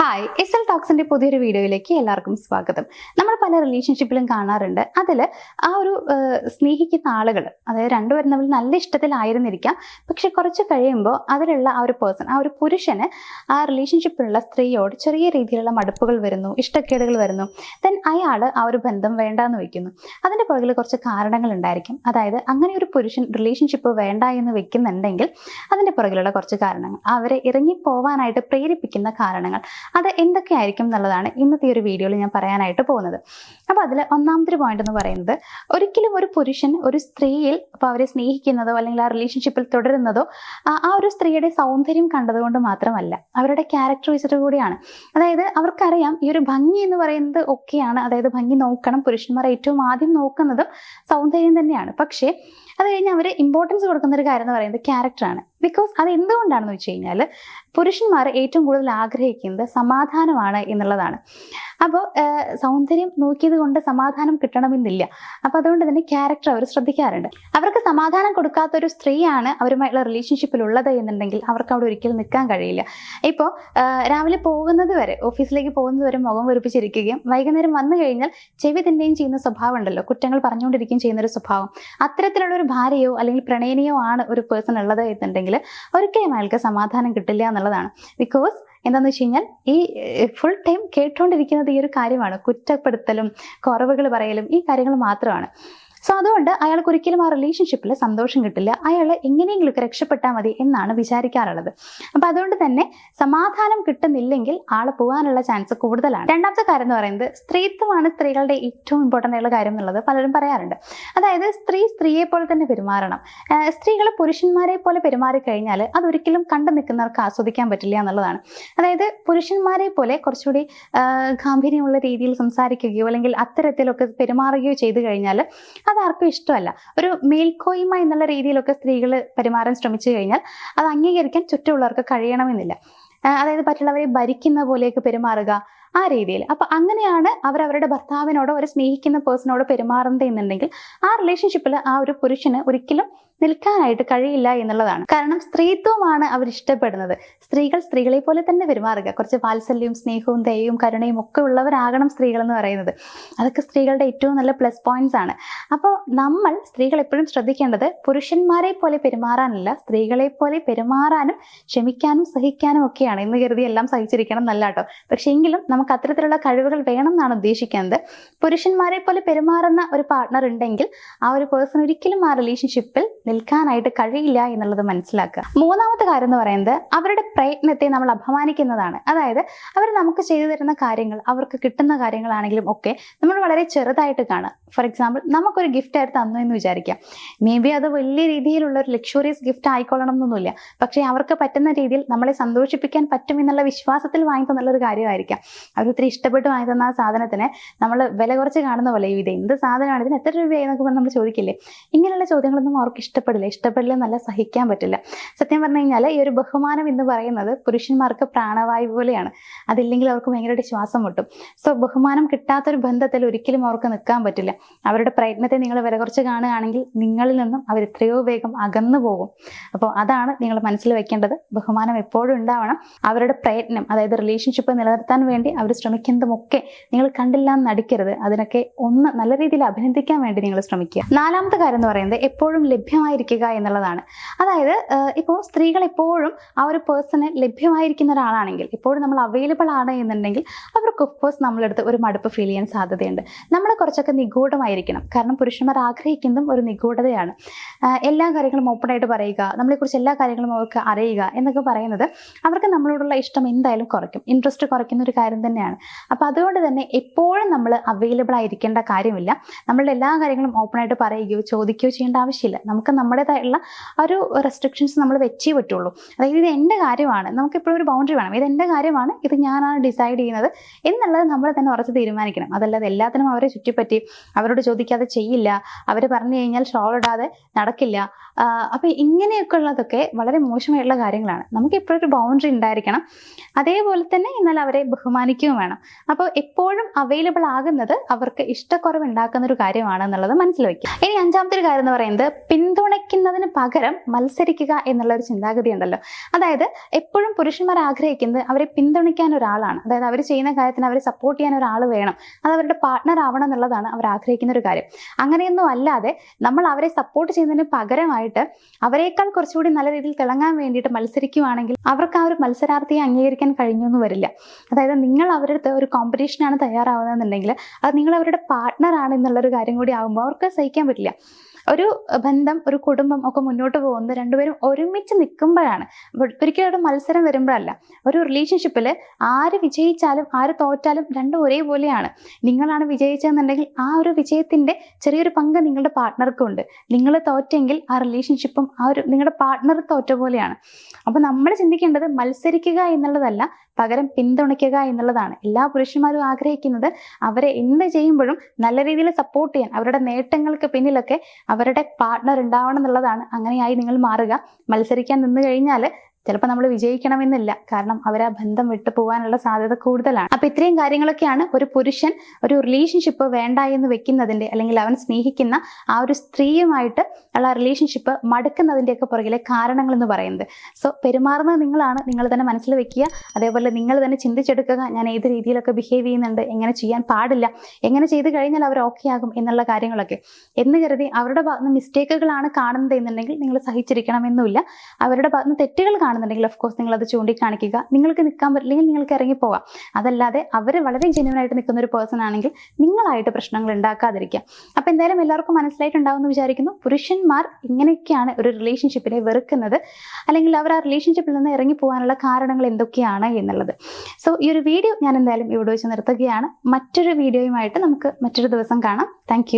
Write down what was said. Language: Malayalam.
ഹായ്, എസ് എൽ ടോക്സിന്റെ പുതിയൊരു വീഡിയോയിലേക്ക് എല്ലാവർക്കും സ്വാഗതം. നമ്മൾ പല റിലേഷൻഷിപ്പിലും കാണാറുണ്ട്. അതിൽ ആ ഒരു സ്നേഹിക്കുന്ന ആളുകൾ, അതായത് രണ്ടുപേരും തമ്മിൽ നല്ല ഇഷ്ടത്തിലായിരുന്നിരിക്കാം, പക്ഷെ കുറച്ച് കഴിയുമ്പോൾ അതിലുള്ള ആ ഒരു പേഴ്സൺ, ആ ഒരു പുരുഷന് ആ റിലേഷൻഷിപ്പിലുള്ള സ്ത്രീയോട് ചെറിയ രീതിയിലുള്ള മടുപ്പുകൾ വരുന്നു, ഇഷ്ടക്കേടുകൾ വരുന്നു. ദെൻ അയാൾ ആ ഒരു ബന്ധം വേണ്ടാന്ന് വെക്കുന്നു. അതിൻ്റെ പുറകിൽ കുറച്ച് കാരണങ്ങൾ ഉണ്ടായിരിക്കും. അതായത് അങ്ങനെ ഒരു പുരുഷൻ റിലേഷൻഷിപ്പ് വേണ്ട എന്ന് വെക്കുന്നുണ്ടെങ്കിൽ അതിൻ്റെ പുറകിലുള്ള കുറച്ച് കാരണങ്ങൾ, അവരെ ഇറങ്ങിപ്പോവാനായിട്ട് പ്രേരിപ്പിക്കുന്ന കാരണങ്ങൾ, അത് എന്തൊക്കെയായിരിക്കും എന്നുള്ളതാണ് ഇന്നത്തെ ഒരു വീഡിയോയിൽ ഞാൻ പറയാനായിട്ട് പോകുന്നത്. അപ്പോൾ അതിൽ ഒന്നാമത്തെ പോയിന്റ് എന്ന് പറയുന്നത്, ഒരിക്കലും ഒരു പുരുഷൻ ഒരു സ്ത്രീയിൽ അപ്പോൾ അവരെ സ്നേഹിക്കുന്നതോ അല്ലെങ്കിൽ ആ റിലേഷൻഷിപ്പിൽ തുടരുന്നതോ ആ ഒരു സ്ത്രീയുടെ സൗന്ദര്യം കണ്ടതുകൊണ്ട് മാത്രമല്ല, അവരുടെ ക്യാരക്ടർ വെച്ചിട്ട് കൂടിയാണ്. അതായത് അവർക്കറിയാം ഈ ഒരു ഭംഗി എന്ന് പറയുന്നത് ഒക്കെയാണ്, അതായത് ഭംഗി നോക്കണം, പുരുഷന്മാർ ഏറ്റവും ആദ്യം നോക്കുന്നതും സൗന്ദര്യം തന്നെയാണ്. പക്ഷേ അത് കഴിഞ്ഞ് അവർ ഇമ്പോർട്ടൻസ് കൊടുക്കുന്ന ഒരു കാര്യം എന്ന് പറയുന്നത് ക്യാരക്ടറാണ്. ബിക്കോസ് അത് എന്തുകൊണ്ടാണെന്ന് വെച്ച് കഴിഞ്ഞാൽ പുരുഷന്മാർ ഏറ്റവും കൂടുതൽ ആഗ്രഹിക്കുന്നത് സമാധാനമാണ് എന്നുള്ളതാണ്. അപ്പോൾ സൗന്ദര്യം നോക്കിയത് കൊണ്ട് സമാധാനം കിട്ടണമെന്നില്ല. അപ്പോൾ അതുകൊണ്ട് തന്നെ ക്യാരക്ടർ അവർ ശ്രദ്ധിക്കാറുണ്ട്. അവർക്ക് സമാധാനം കൊടുക്കാത്തൊരു സ്ത്രീയാണ് അവരുമായിട്ടുള്ള റിലേഷൻഷിപ്പിലുള്ളത് എന്നുണ്ടെങ്കിൽ അവർക്ക് അവിടെ ഒരിക്കലും നിൽക്കാൻ കഴിയില്ല. ഇപ്പോൾ രാവിലെ പോകുന്നത് വരെ, ഓഫീസിലേക്ക് പോകുന്നത് വരെ മുഖം വെറുപ്പിച്ചിരിക്കുകയും വൈകുന്നേരം വന്നു കഴിഞ്ഞാൽ ചെവി തിന്നുകയും ചെയ്യുന്ന സ്വഭാവം ഉണ്ടല്ലോ, കുറ്റങ്ങൾ പറഞ്ഞുകൊണ്ടിരിക്കുകയും ചെയ്യുന്നൊരു സ്വഭാവം, അത്തരത്തിലുള്ള ഒരു ഭാര്യയോ അല്ലെങ്കിൽ പ്രണയിനിയോ ആണ് ഒരു പേഴ്സൺ ഉള്ളത് എന്നുണ്ടെങ്കിൽ ഒരിക്കലും അയാൾക്ക് സമാധാനം കിട്ടില്ല എന്നുള്ളതാണ്. ബിക്കോസ് എന്താണെന്ന് വെച്ച് കഴിഞ്ഞാൽ ഈ ഫുൾ ടൈം കേട്ടുകൊണ്ടിരിക്കുന്നത് ഈ ഒരു കാര്യമാണ്, കുറ്റപ്പെടുത്തലും കുറവുകൾ പറയലും ഈ കാര്യങ്ങൾ മാത്രമാണ്. സോ അതുകൊണ്ട് അയാൾക്ക് ഒരിക്കലും ആ റിലേഷൻഷിപ്പിൽ സന്തോഷം കിട്ടില്ല. അയാൾ എങ്ങനെയെങ്കിലുമൊക്കെ രക്ഷപ്പെട്ടാൽ മതി എന്നാണ് വിചാരിക്കാറുള്ളത്. അപ്പം അതുകൊണ്ട് തന്നെ സമാധാനം കിട്ടുന്നില്ലെങ്കിൽ ആൾ പോകാനുള്ള ചാൻസ് കൂടുതലാണ്. രണ്ടാമത്തെ കാര്യം എന്ന് പറയുന്നത്, സ്ത്രീത്വമാണ് സ്ത്രീകളുടെ ഏറ്റവും ഇമ്പോർട്ടൻ്റ് ആയിട്ടുള്ള കാര്യം എന്നുള്ളത് പലരും പറയാറുണ്ട്. അതായത് സ്ത്രീയെ പോലെ തന്നെ പെരുമാറണം. സ്ത്രീകൾ പുരുഷന്മാരെ പോലെ പെരുമാറിക്കഴിഞ്ഞാൽ അതൊരിക്കലും കണ്ടു നിൽക്കുന്നവർക്ക് ആസ്വദിക്കാൻ പറ്റില്ല എന്നുള്ളതാണ്. അതായത് പുരുഷന്മാരെ പോലെ കുറച്ചുകൂടി ഗാംഭീര്യമുള്ള രീതിയിൽ സംസാരിക്കുകയോ അല്ലെങ്കിൽ അത്തരത്തിലൊക്കെ പെരുമാറുകയോ ചെയ്തു കഴിഞ്ഞാൽ അതാർക്കും ഇഷ്ടമല്ല. ഒരു മേൽക്കോയ്മ എന്നുള്ള രീതിയിലൊക്കെ സ്ത്രീകൾ പെരുമാറാൻ ശ്രമിച്ചു കഴിഞ്ഞാൽ അത് അംഗീകരിക്കാൻ ചുറ്റുമുള്ളവർക്ക് കഴിയണമെന്നില്ല. അതായത് മറ്റുള്ളവരെ ഭരിക്കുന്ന പോലെയൊക്കെ പെരുമാറുക, ആ രീതിയിൽ. അപ്പം അങ്ങനെയാണ് അവരവരുടെ ഭർത്താവിനോടോ ഒരു സ്നേഹിക്കുന്ന പേഴ്സണോടോ പെരുമാറുന്നത് എന്നുണ്ടെങ്കിൽ ആ റിലേഷൻഷിപ്പിൽ ആ ഒരു പുരുഷന് ഒരിക്കലും നിൽക്കാനായിട്ട് കഴിയില്ല എന്നുള്ളതാണ്. കാരണം സ്ത്രീത്വമാണ് അവർ ഇഷ്ടപ്പെടുന്നത്. സ്ത്രീകൾ സ്ത്രീകളെ പോലെ തന്നെ പെരുമാറുക, കുറച്ച് വാത്സല്യവും സ്നേഹവും ദയയും കരുണയും ഒക്കെ ഉള്ളവരാകണം സ്ത്രീകൾ എന്ന് പറയുന്നത്. അതൊക്കെ സ്ത്രീകളുടെ ഏറ്റവും നല്ല പ്ലസ് പോയിന്റ്സ് ആണ്. അപ്പോൾ നമ്മൾ സ്ത്രീകൾ എപ്പോഴും ശ്രദ്ധിക്കേണ്ടത് പുരുഷന്മാരെ പോലെ പെരുമാറാനല്ല, സ്ത്രീകളെ പോലെ പെരുമാറാനും ക്ഷമിക്കാനും സഹിക്കാനും ഒക്കെയാണ്. എന്ന് കരുതി എല്ലാം സഹിച്ചിരിക്കണം എന്നല്ല കേട്ടോ. പക്ഷേ എങ്കിലും നമുക്ക് അത്തരത്തിലുള്ള കഴിവുകൾ വേണം എന്നാണ് ഉദ്ദേശിക്കുന്നത്. പുരുഷന്മാരെ പോലെ പെരുമാറുന്ന ഒരു പാർട്ട്ണർ ഉണ്ടെങ്കിൽ ആ ഒരു പേഴ്സൺ ഒരിക്കലും ആ റിലേഷൻഷിപ്പിൽ നിൽക്കാനായിട്ട് കഴിയില്ല എന്നുള്ളത് മനസ്സിലാക്കുക. മൂന്നാമത്തെ കാര്യം എന്ന് പറയുന്നത്, അവരുടെ പ്രയത്നത്തെ നമ്മൾ അപമാനിക്കുന്നതാണ്. അതായത് അവർ നമുക്ക് ചെയ്തു തരുന്ന കാര്യങ്ങൾ, അവർക്ക് കിട്ടുന്ന കാര്യങ്ങളാണെങ്കിലും ഒക്കെ നമ്മൾ വളരെ ചെറുതായിട്ട് കാണുക. ഫോർ എക്സാമ്പിൾ, നമുക്കൊരു ഗിഫ്റ്റ് ആയിട്ട് തന്നു എന്ന് വിചാരിക്കാം. മേ ബി അത് വലിയ രീതിയിലുള്ള ഒരു ലക്ഷറിയസ് ഗിഫ്റ്റ് ആയിക്കൊള്ളണം എന്നൊന്നുമില്ല. പക്ഷേ അവർക്ക് പറ്റുന്ന രീതിയിൽ നമ്മളെ സന്തോഷിപ്പിക്കാൻ പറ്റും എന്നുള്ള വിശ്വാസത്തിൽ വാങ്ങി തന്നുള്ളൊരു കാര്യമായിരിക്കാം. അവർ ഒത്തിരി ഇഷ്ടപ്പെട്ട് വാങ്ങി തന്ന ആ സാധനത്തിന് നമ്മൾ വില കുറച്ച് കാണുന്ന പോലെ, ഇത് എന്ത് സാധനമാണ്, ഇതിന് എത്ര രൂപയായി എന്നൊക്കെ പറഞ്ഞ് നമ്മൾ ചോദിക്കില്ലേ? ഇങ്ങനെയുള്ള ചോദ്യങ്ങളൊന്നും അവർക്ക് ഇഷ്ടപ്പെടില്ല എന്നല്ല, സഹിക്കാൻ പറ്റില്ല. സത്യം പറഞ്ഞു കഴിഞ്ഞാൽ ഈ ഒരു ബഹുമാനം എന്ന് പറയുന്നത് പുരുഷന്മാർക്ക് പ്രാണവായു പോലെയാണ്. അതില്ലെങ്കിൽ അവർക്ക് ഭയങ്കരമായിട്ട് ശ്വാസം മുട്ടും. സോ ബഹുമാനം കിട്ടാത്തൊരു ബന്ധത്തിൽ ഒരിക്കലും അവർക്ക് നിൽക്കാൻ പറ്റില്ല. അവരുടെ പ്രയത്നത്തെ നിങ്ങൾ വില കുറച്ച് കാണുകയാണെങ്കിൽ നിങ്ങളിൽ നിന്നും അവർ എത്രയോ വേഗം അകന്നു പോകും. അപ്പോൾ അതാണ് നിങ്ങൾ മനസ്സിൽ വെക്കേണ്ടത്. ബഹുമാനം എപ്പോഴും ഉണ്ടാവണം. അവരുടെ പ്രയത്നം, അതായത് റിലേഷൻഷിപ്പ് നിലനിർത്താൻ വേണ്ടി അവർ ശ്രമിക്കുന്നതുമൊക്കെ നിങ്ങൾ കണ്ടില്ല എന്ന് നടിക്കരുത്. അതിനൊക്കെ ഒന്ന് നല്ല രീതിയിൽ അഭിനന്ദിക്കാൻ വേണ്ടി നിങ്ങൾ ശ്രമിക്കുക. നാലാമത്തെ കാര്യം എന്ന് പറയുന്നത്, എപ്പോഴും ലഭ്യമായിരിക്കുക എന്നുള്ളതാണ്. അതായത് ഇപ്പോൾ സ്ത്രീകൾ എപ്പോഴും ആ ഒരു പേഴ്സണ് ലഭ്യമായിരിക്കുന്ന ഒരാളാണെങ്കിൽ, എപ്പോഴും നമ്മൾ അവൈലബിൾ ആണ് എന്നുണ്ടെങ്കിൽ അവർക്ക് ഓഫ്കോഴ്സ് നമ്മളെടുത്ത് ഒരു മടുപ്പ് ഫീൽ ചെയ്യാൻ സാധ്യതയുണ്ട്. നമ്മൾ കുറച്ചൊക്കെ നിഗൂഢമായിരിക്കണം. കാരണം പുരുഷന്മാർ ആഗ്രഹിക്കുന്നതും ഒരു നിഗൂഢതയാണ്. എല്ലാ കാര്യങ്ങളും ഓപ്പണായിട്ട് പറയുക, നമ്മളെക്കുറിച്ച് എല്ലാ കാര്യങ്ങളും അവർക്ക് അറിയുക എന്നൊക്കെ പറയുന്നത് അവർക്ക് നമ്മളോടുള്ള ഇഷ്ടം എന്തായാലും കുറയ്ക്കും, ഇൻട്രസ്റ്റ് കുറയ്ക്കുന്ന ഒരു കാര്യം തന്നെയാണ്. അപ്പോൾ അതുകൊണ്ട് തന്നെ എപ്പോഴും നമ്മൾ അവൈലബിൾ ആയിരിക്കേണ്ട കാര്യമില്ല. നമ്മളുടെ എല്ലാ കാര്യങ്ങളും ഓപ്പണായിട്ട് പറയുകയോ ചോദിക്കുകയോ ചെയ്യേണ്ട ആവശ്യമില്ല. നമുക്ക് നമ്മുടേതായിട്ടുള്ള ഒരു റെസ്ട്രിക്ഷൻസ് നമ്മൾ വെച്ചേ പറ്റുള്ളൂ. അതായത് ഇത് എൻ്റെ കാര്യമാണ്, നമുക്കെപ്പോഴും ഒരു ബൗണ്ടറി വേണം. ഇത് എൻ്റെ കാര്യമാണ്, ഇത് ഞാനാണ് ഡിസൈഡ് ചെയ്യുന്നത് എന്നുള്ളത് നമ്മൾ തന്നെ ഉറച്ച് തീരുമാനിക്കണം. അതല്ലാതെ എല്ലാത്തിനും അവരെ ചുറ്റിപ്പറ്റി അവരോട് ചോദിക്കാതെ ചെയ്യില്ല, അവർ പറഞ്ഞു കഴിഞ്ഞാൽ ഷോൾ ഇടാതെ നടക്കില്ല. അപ്പോൾ ഇങ്ങനെയൊക്കെ ഉള്ളതൊക്കെ വളരെ മോശമായിട്ടുള്ള കാര്യങ്ങളാണ്. നമുക്ക് എപ്പോഴും ഒരു ബൗണ്ടറി ഉണ്ടായിരിക്കണം. അതേപോലെ തന്നെ എന്നാൽ അവരെ ബഹുമാനിക്കുകയും വേണം. അപ്പോൾ എപ്പോഴും അവൈലബിൾ ആകുന്നത് അവർക്ക് ഇഷ്ടക്കുറവ് ഉണ്ടാക്കുന്ന ഒരു കാര്യമാണ് എന്നുള്ളത് മനസ്സിൽ വയ്ക്കുക. ഇനി അഞ്ചാമത്തെ ഒരു കാര്യം എന്ന് പറയുന്നത്, പിന്തുണ പിന്തുണയ്ക്കുന്നതിന് പകരം മത്സരിക്കുക എന്നുള്ള ഒരു ചിന്താഗതി ഉണ്ടല്ലോ. അതായത് എപ്പോഴും പുരുഷന്മാർ ആഗ്രഹിക്കുന്നത് അവരെ പിന്തുണയ്ക്കാൻ ഒരാളാണ്. അതായത് അവർ ചെയ്യുന്ന കാര്യത്തിന് അവരെ സപ്പോർട്ട് ചെയ്യാൻ ഒരാൾ വേണം, അത് അവരുടെ പാർട്ട്ണർ ആവണം എന്നുള്ളതാണ് അവർ ആഗ്രഹിക്കുന്ന ഒരു കാര്യം. അങ്ങനെയൊന്നും അല്ലാതെ നമ്മൾ അവരെ സപ്പോർട്ട് ചെയ്യുന്നതിന് പകരമായിട്ട് അവരെക്കാൾ കുറച്ചുകൂടി നല്ല രീതിയിൽ തിളങ്ങാൻ വേണ്ടിയിട്ട് മത്സരിക്കുകയാണെങ്കിൽ അവർക്ക് ആ ഒരു മത്സരാർത്ഥിയെ അംഗീകരിക്കാൻ കഴിഞ്ഞൊന്നും വരില്ല. അതായത് നിങ്ങൾ അവരുടെ ഒരു കോമ്പറ്റീഷനാണ് തയ്യാറാവുന്നതെന്നുണ്ടെങ്കിൽ അത് നിങ്ങൾ അവരുടെ പാർട്ട്ണർ ആണ് എന്നുള്ളൊരു കാര്യം കൂടി ആകുമ്പോൾ അവർക്ക് സഹിക്കാൻ പറ്റില്ല. ഒരു ബന്ധം, ഒരു കുടുംബം ഒക്കെ മുന്നോട്ട് പോകുന്നത് രണ്ടുപേരും ഒരുമിച്ച് നിൽക്കുമ്പോഴാണ്. ഒരിക്കലും ഒരു മത്സരം വരുമ്പോഴല്ല. ഒരു റിലേഷൻഷിപ്പിൽ ആര് വിജയിച്ചാലും ആര് തോറ്റാലും രണ്ടും ഒരേപോലെയാണ്. നിങ്ങളാണ് വിജയിച്ചതെന്നുണ്ടെങ്കിൽ ആ ഒരു വിജയത്തിന്റെ ചെറിയൊരു പങ്ക് നിങ്ങളുടെ പാർട്ട്ണർക്കും ഉണ്ട്. നിങ്ങൾ തോറ്റെങ്കിൽ ആ റിലേഷൻഷിപ്പും ആ ഒരു നിങ്ങളുടെ പാർട്ട്ണർ തോറ്റ പോലെയാണ്. അപ്പൊ നമ്മൾ ചിന്തിക്കേണ്ടത് മത്സരിക്കുക എന്നുള്ളതല്ല, പകരം പിന്തുണയ്ക്കുക എന്നുള്ളതാണ്. എല്ലാ പുരുഷന്മാരും ആഗ്രഹിക്കുന്നത് അവരെ എന്ത് ചെയ്യുമ്പോഴും നല്ല രീതിയിൽ സപ്പോർട്ട് ചെയ്യാൻ, അവരുടെ നേട്ടങ്ങൾക്ക് പിന്നിലൊക്കെ അവരുടെ പാർട്ട്ണർ ഉണ്ടാവണം എന്നുള്ളതാണ്. അങ്ങനെയായി നിങ്ങൾ മാറുക. മത്സരിക്കാൻ നിന്ന് കഴിഞ്ഞാൽ ചിലപ്പോൾ നമ്മൾ വിജയിക്കണമെന്നില്ല, കാരണം അവർ ആ ബന്ധം വിട്ടു പോകാനുള്ള സാധ്യത കൂടുതലാണ്. അപ്പൊ ഇത്രയും കാര്യങ്ങളൊക്കെയാണ് ഒരു പുരുഷൻ ഒരു റിലേഷൻഷിപ്പ് വേണ്ട എന്ന് വെക്കുന്നതിന്റെ, അല്ലെങ്കിൽ അവൻ സ്നേഹിക്കുന്ന ആ ഒരു സ്ത്രീയുമായിട്ട് ഉള്ള റിലേഷൻഷിപ്പ് മടുക്കുന്നതിൻ്റെയൊക്കെ പുറകിലെ കാരണങ്ങൾ എന്ന് പറയുന്നത്. സോ പെരുമാറുന്നത് നിങ്ങളാണ്, നിങ്ങൾ തന്നെ മനസ്സിൽ വെക്കുക. അതേപോലെ നിങ്ങൾ തന്നെ ചിന്തിച്ചെടുക്കുക, ഞാൻ ഏത് രീതിയിലൊക്കെ ബിഹേവ് ചെയ്യുന്നുണ്ട്, എങ്ങനെ ചെയ്യാൻ പാടില്ല, എങ്ങനെ ചെയ്ത് കഴിഞ്ഞാൽ അവർ ഓക്കെ ആകും എന്നുള്ള കാര്യങ്ങളൊക്കെ എന്ന് കരുതി അവരുടെ ഭാഗത്ത് മിസ്റ്റേക്കുകളാണ് കാണുന്നത് എന്നുണ്ടെങ്കിൽ നിങ്ങൾ സഹിച്ചിരിക്കണമെന്നില്ല. അവരുടെ ഭാഗത്ത് തെറ്റുകൾ ുണ്ടെങ്കിൽ ഓഫ് കോഴ്സ് നിങ്ങൾ അത് ചൂണ്ടിക്കാണിക്കുക. നിങ്ങൾക്ക് നിൽക്കാൻ പറ്റില്ലെങ്കിൽ നിങ്ങൾക്ക് ഇറങ്ങിപ്പോവാം. അതല്ലാതെ അവർ വളരെ ജെന്യൂൻ ആയിട്ട് നിൽക്കുന്ന ഒരു പേഴ്സൺ ആണെങ്കിൽ നിങ്ങളായിട്ട് പ്രശ്നങ്ങൾ ഉണ്ടാക്കാതിരിക്കുക. അപ്പൊ എന്തായാലും എല്ലാവർക്കും മനസ്സിലായിട്ടുണ്ടാവുമെന്ന് വിചാരിക്കുന്നു. പുരുഷന്മാർ ഇങ്ങനെയൊക്കെയാണ് ഒരു റിലേഷൻഷിപ്പിനെ വെറുക്കുന്നത്, അല്ലെങ്കിൽ അവർ ആ റിലേഷൻഷിപ്പിൽ നിന്ന് ഇറങ്ങി പോകാനുള്ള കാരണങ്ങൾ എന്തൊക്കെയാണ് എന്നുള്ളത്. സോ ഈ ഒരു വീഡിയോ ഞാൻ എന്തായാലും ഇവിടെ വെച്ച് നിർത്തുകയാണ്. മറ്റൊരു വീഡിയോയുമായിട്ട് നമുക്ക് മറ്റൊരു ദിവസം കാണാം. Thank you.